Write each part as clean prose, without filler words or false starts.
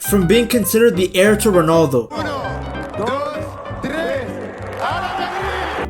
From being considered the heir to Ronaldo,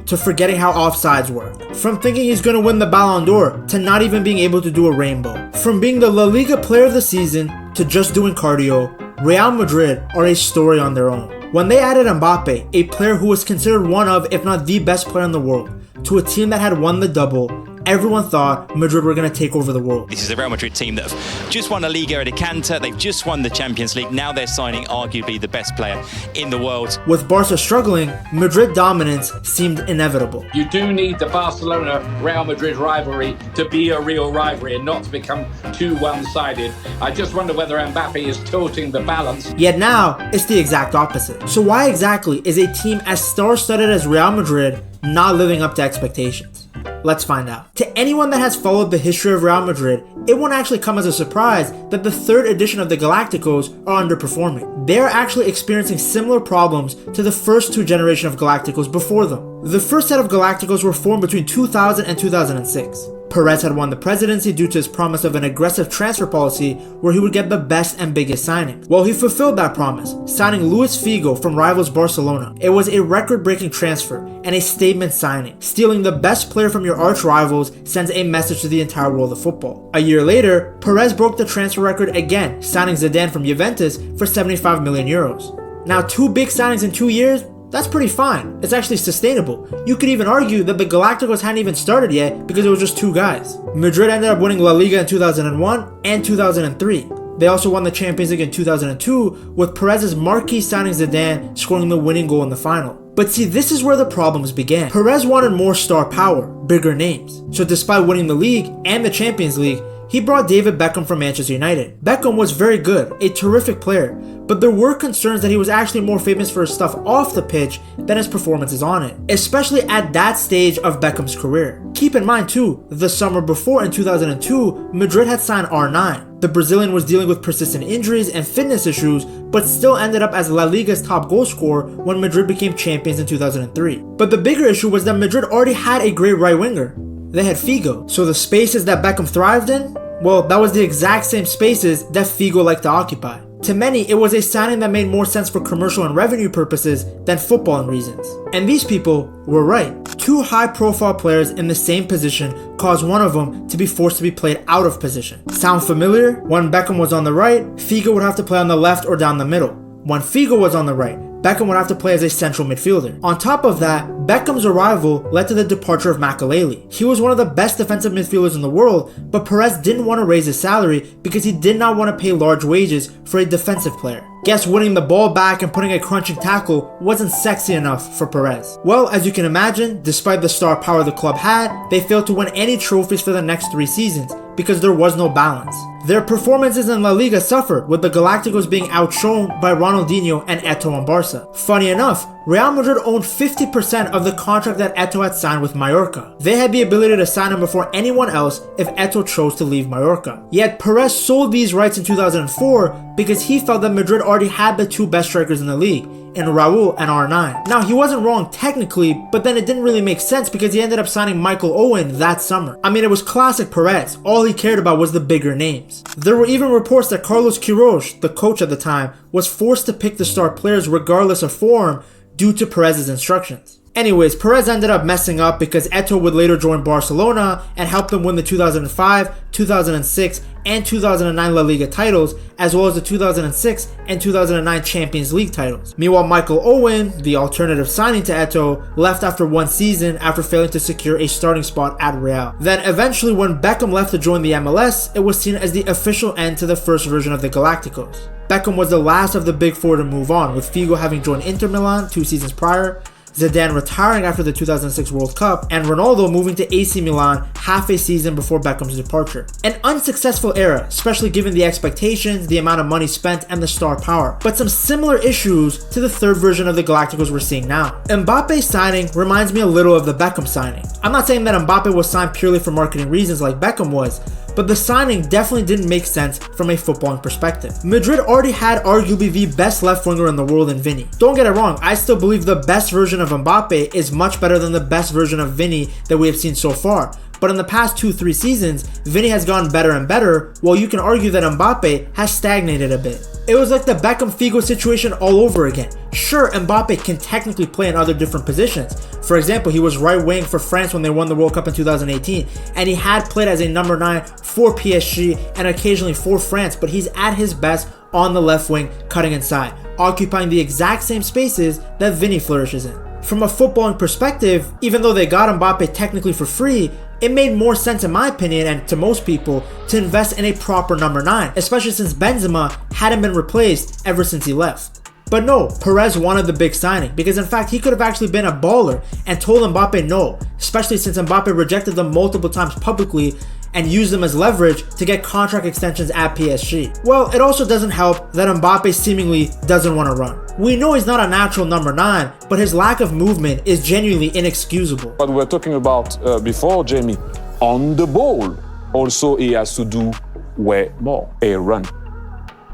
to forgetting how offsides work, from thinking he's going to win the Ballon d'Or to not even being able to do a rainbow, from being the La Liga player of the season to just doing cardio, Real Madrid are a story on their own. When they added Mbappé, a player who was considered one of, if not the best player in the world, to a team that had won the double, everyone thought Madrid were going to take over the world. This is a Real Madrid team that have just won the Liga at a canter, they've just won the Champions League, now they're signing arguably the best player in the world. With Barca struggling, Madrid dominance seemed inevitable. You do need the Barcelona-Real Madrid rivalry to be a real rivalry and not to become too one-sided. I just wonder whether Mbappé is tilting the balance. Yet now, it's the exact opposite. So why exactly is a team as star-studded as Real Madrid not living up to expectations? Let's find out. To anyone that has followed the history of Real Madrid, it won't actually come as a surprise that the third edition of the Galacticos are underperforming. They are actually experiencing similar problems to the first two generations of Galacticos before them. The first set of Galacticos were formed between 2000 and 2006. Perez had won the presidency due to his promise of an aggressive transfer policy where he would get the best and biggest signing. Well, he fulfilled that promise, signing Luis Figo from rivals Barcelona. It was a record-breaking transfer and a statement signing. Stealing the best player from your arch rivals sends a message to the entire world of football. A year later, Perez broke the transfer record again, signing Zidane from Juventus for 75 million euros. Now, two big signings in 2 years? That's pretty fine. It's actually sustainable. You could even argue that the Galacticos hadn't even started yet because it was just two guys. Madrid ended up winning La Liga in 2001 and 2003. They also won the Champions League in 2002 with Perez's marquee signing Zidane scoring the winning goal in the final. But see, this is where the problems began. Perez wanted more star power, bigger names. So despite winning the league and the Champions League, he brought David Beckham from Manchester United. Beckham was very good, a terrific player, but there were concerns that he was actually more famous for his stuff off the pitch than his performances on it, especially at that stage of Beckham's career. Keep in mind too, the summer before in 2002, Madrid had signed R9. The Brazilian was dealing with persistent injuries and fitness issues, but still ended up as La Liga's top goal scorer when Madrid became champions in 2003. But the bigger issue was that Madrid already had a great right winger. They had Figo. So the spaces that Beckham thrived in, well, that was the exact same spaces that Figo liked to occupy. To many, it was a signing that made more sense for commercial and revenue purposes than footballing reasons. And these people were right. Two high-profile players in the same position caused one of them to be forced to be played out of position. Sound familiar? When Beckham was on the right, Figo would have to play on the left or down the middle. When Figo was on the right, Beckham would have to play as a central midfielder. On top of that, Beckham's arrival led to the departure of Makelele. He was one of the best defensive midfielders in the world, but Perez didn't want to raise his salary because he did not want to pay large wages for a defensive player. Guess winning the ball back and putting a crunching tackle wasn't sexy enough for Perez. Well, as you can imagine, despite the star power the club had, they failed to win any trophies for the next 3 seasons because there was no balance. Their performances in La Liga suffered, with the Galacticos being outshone by Ronaldinho and Eto'o and Barca. Funny enough, Real Madrid owned 50% of the contract that Eto'o had signed with Mallorca. They had the ability to sign him before anyone else if Eto'o chose to leave Mallorca. Yet Perez sold these rights in 2004 because he felt that Madrid already had the two best strikers in the league, in Raul and R9. Now, he wasn't wrong technically, but then it didn't really make sense because he ended up signing Michael Owen that summer. I mean, it was classic Perez. All he cared about was the bigger names. There were even reports that Carlos Queiroz, the coach at the time, was forced to pick the star players regardless of form due to Perez's instructions. Anyways, Perez ended up messing up because Eto'o would later join Barcelona and help them win the 2005, 2006, and 2009 La Liga titles, as well as the 2006 and 2009 Champions League titles. Meanwhile, Michael Owen, the alternative signing to Eto'o, left after 1 season after failing to secure a starting spot at Real. Then eventually, when Beckham left to join the MLS, it was seen as the official end to the first version of the Galacticos. Beckham was the last of the big four to move on, with Figo having joined Inter Milan 2 seasons prior, Zidane retiring after the 2006 World Cup, and Ronaldo moving to AC Milan half a season before Beckham's departure. An unsuccessful era, especially given the expectations, the amount of money spent, and the star power, but some similar issues to the third version of the Galacticos we're seeing now. Mbappe's signing reminds me a little of the Beckham signing. I'm not saying that Mbappe was signed purely for marketing reasons like Beckham was, but the signing definitely didn't make sense from a footballing perspective. Madrid already had arguably the best left winger in the world in Vini. Don't get it wrong, I still believe the best version of Mbappe is much better than the best version of Vini that we have seen so far, But in the past 2-3 seasons, Vinny has gotten better and better, while you can argue that Mbappé has stagnated a bit. It was like the Beckham-Figo situation all over again. Sure, Mbappé can technically play in other different positions. For example, he was right wing for France when they won the World Cup in 2018, and he had played as a number 9 for PSG and occasionally for France, but he's at his best on the left wing, cutting inside, occupying the exact same spaces that Vinny flourishes in. From a footballing perspective, even though they got Mbappé technically for free, it made more sense in my opinion and to most people to invest in a proper number 9, especially since Benzema hadn't been replaced ever since he left. But no, Perez wanted the big signing because in fact he could have actually been a baller and told Mbappé no, especially since Mbappé rejected them multiple times publicly and used them as leverage to get contract extensions at PSG. Well, it also doesn't help that Mbappé seemingly doesn't want to run. We know he's not a natural number 9, but his lack of movement is genuinely inexcusable. What we were talking about before, Jamie, on the ball, also he has to do way more. A run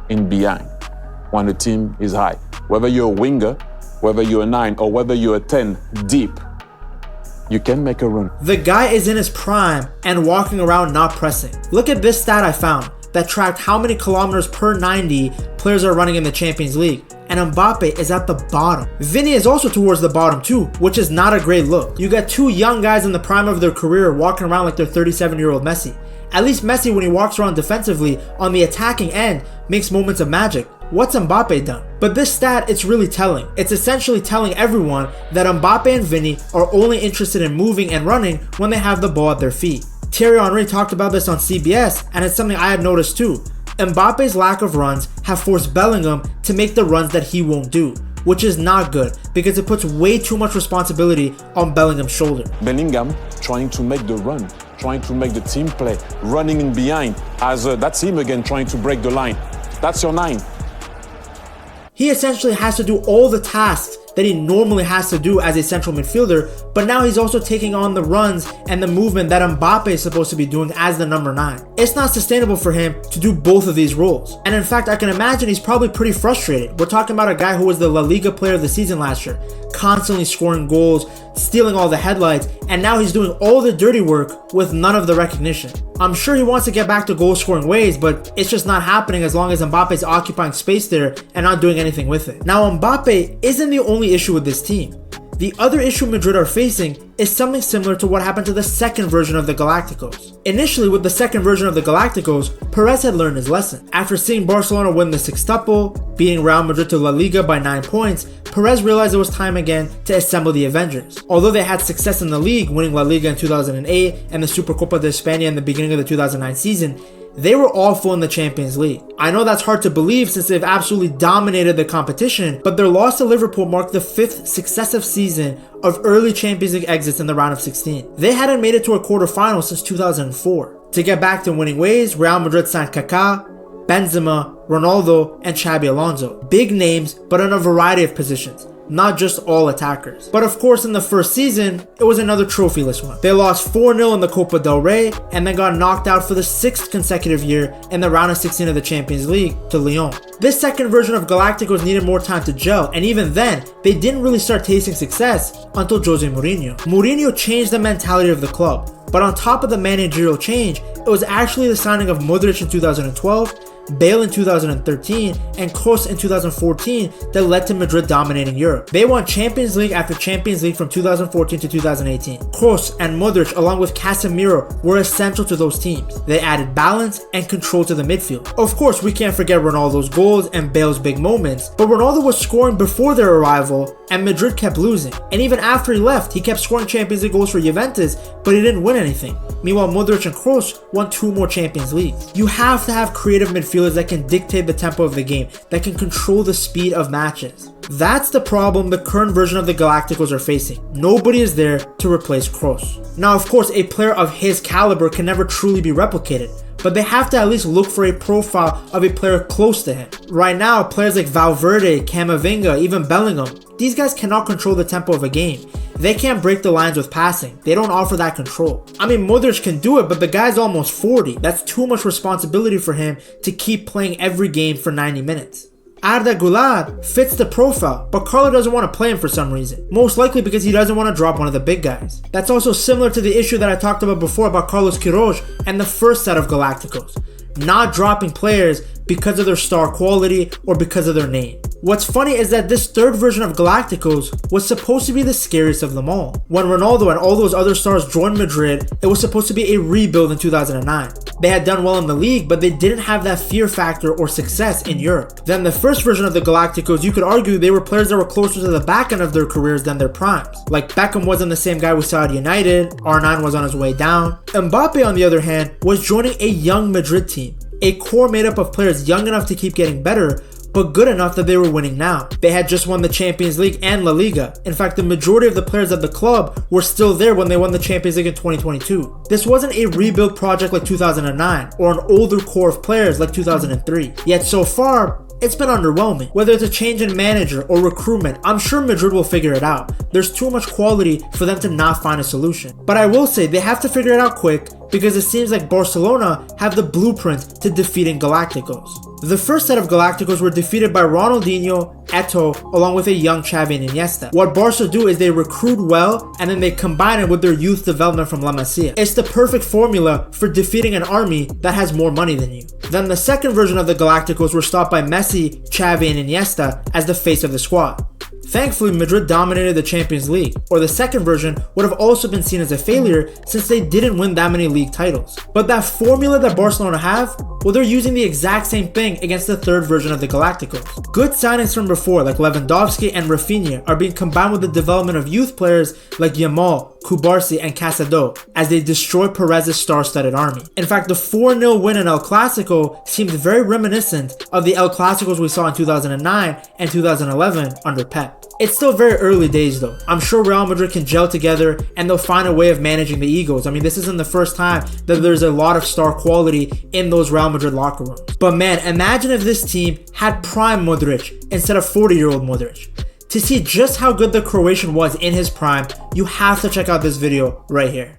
in behind when the team is high. Whether you're a winger, whether you're a 9, or whether you're a 10 deep, you can make a run. The guy is in his prime and walking around not pressing. Look at this stat I found that tracked how many kilometers per 90 players are running in the Champions League, and Mbappé is at the bottom. Vinny is also towards the bottom too, which is not a great look. You got two young guys in the prime of their career walking around like they're 37-year-old Messi. At least Messi, when he walks around defensively on the attacking end, makes moments of magic. What's Mbappé done? But this stat, it's really telling. It's essentially telling everyone that Mbappé and Vinny are only interested in moving and running when they have the ball at their feet. Thierry Henry talked about this on CBS, and it's something I had noticed too. Mbappé's lack of runs have forced Bellingham to make the runs that he won't do, which is not good because it puts way too much responsibility on Bellingham's shoulder. Bellingham trying to make the run, trying to make the team play, running in behind, that's him again trying to break the line. That's your 9. He essentially has to do all the tasks that he normally has to do as a central midfielder, but now he's also taking on the runs and the movement that Mbappé is supposed to be doing as the number 9. It's not sustainable for him to do both of these roles. And in fact, I can imagine he's probably pretty frustrated. We're talking about a guy who was the La Liga player of the season last year, constantly scoring goals, stealing all the headlights, and now he's doing all the dirty work with none of the recognition. I'm sure he wants to get back to goal scoring ways, but it's just not happening as long as Mbappe's occupying space there and not doing anything with it. Now, Mbappé isn't the only issue with this team. The other issue Madrid are facing is something similar to what happened to the second version of the Galacticos. Initially, with the second version of the Galacticos, Perez had learned his lesson. After seeing Barcelona win the sextuple, beating Real Madrid to La Liga by 9 points, Perez realized it was time again to assemble the Avengers. Although they had success in the league, winning La Liga in 2008 and the Supercopa de España in the beginning of the 2009 season, they were awful in the Champions League. I know that's hard to believe since they've absolutely dominated the competition, but their loss to Liverpool marked the 5th successive season of early Champions League exits in the round of 16. They hadn't made it to a quarterfinal since 2004. To get back to winning ways, Real Madrid signed Kaká, Benzema, Ronaldo, and Xabi Alonso. Big names, but in a variety of positions, not just all attackers. But of course, in the first season, it was another trophyless one. They lost 4-0 in the Copa del Rey and then got knocked out for the 6th consecutive year in the round of 16 of the Champions League to Lyon. This second version of Galacticos needed more time to gel, and even then, they didn't really start tasting success until Jose Mourinho. Mourinho changed the mentality of the club, but on top of the managerial change, it was actually the signing of Modric in 2012, Bale in 2013, and Kroos in 2014 that led to Madrid dominating Europe. They won Champions League after Champions League from 2014 to 2018. Kroos and Modric, along with Casemiro, were essential to those teams. They added balance and control to the midfield. Of course, we can't forget Ronaldo's goals and Bale's big moments, but Ronaldo was scoring before their arrival and Madrid kept losing. And even after he left, he kept scoring Champions League goals for Juventus, but he didn't win anything. Meanwhile, Modric and Kroos won 2 more Champions Leagues. You have to have creative midfielders that can dictate the tempo of the game, that can control the speed of matches. That's the problem the current version of the Galacticos are facing. Nobody is there to replace Kroos. Now, of course, a player of his caliber can never truly be replicated, but they have to at least look for a profile of a player close to him. Right now, players like Valverde, Camavinga, even Bellingham, these guys cannot control the tempo of a game. They can't break the lines with passing. They don't offer that control. I mean, Modric can do it, but the guy's almost 40. That's too much responsibility for him to keep playing every game for 90 minutes. Arda Güler fits the profile, but Carlo doesn't want to play him for some reason. Most likely because he doesn't want to drop one of the big guys. That's also similar to the issue that I talked about before about Carlos Queiroz and the first set of Galacticos. Not dropping players because of their star quality or because of their name. What's funny is that this third version of Galacticos was supposed to be the scariest of them all. When Ronaldo and all those other stars joined Madrid, it was supposed to be a rebuild in 2009. They had done well in the league, but they didn't have that fear factor or success in Europe. Then the first version of the Galacticos, you could argue they were players that were closer to the back end of their careers than their primes. Like Beckham wasn't the same guy we saw at United, R9 was on his way down. Mbappé, on the other hand, was joining a young Madrid team. A core made up of players young enough to keep getting better, but good enough that they were winning now. They had just won the Champions League and La Liga. In fact, the majority of the players at the club were still there when they won the Champions League in 2022. This wasn't a rebuild project like 2009 or an older core of players like 2003. Yet so far, it's been underwhelming. Whether it's a change in manager or recruitment, I'm sure Madrid will figure it out. There's too much quality for them to not find a solution. But I will say they have to figure it out quick because it seems like Barcelona have the blueprint to defeating Galacticos. The first set of Galacticos were defeated by Ronaldinho, Eto'o, along with a young Xavi and Iniesta. What Barca do is they recruit well and then they combine it with their youth development from La Masia. It's the perfect formula for defeating an army that has more money than you. Then the second version of the Galacticos were stopped by Messi, Xavi and Iniesta as the face of the squad. Thankfully, Madrid dominated the Champions League, or the second version would have also been seen as a failure since they didn't win that many league titles. But that formula that Barcelona have, well, they're using the exact same thing against the third version of the Galacticos. Good signings from before, like Lewandowski and Rafinha, are being combined with the development of youth players like Yamal, Kubarsi, and Casado as they destroy Perez's star-studded army. In fact, the 4-0 win in El Clasico seems very reminiscent of the El Clasicos we saw in 2009 and 2011 under Pep. It's still very early days though. I'm sure Real Madrid can gel together and they'll find a way of managing the egos. I mean, this isn't the first time that there's a lot of star quality in those Real Madrid locker rooms. But man, imagine if this team had prime Modric instead of 40-year-old Modric. To see just how good the Croatian was in his prime, you have to check out this video right here.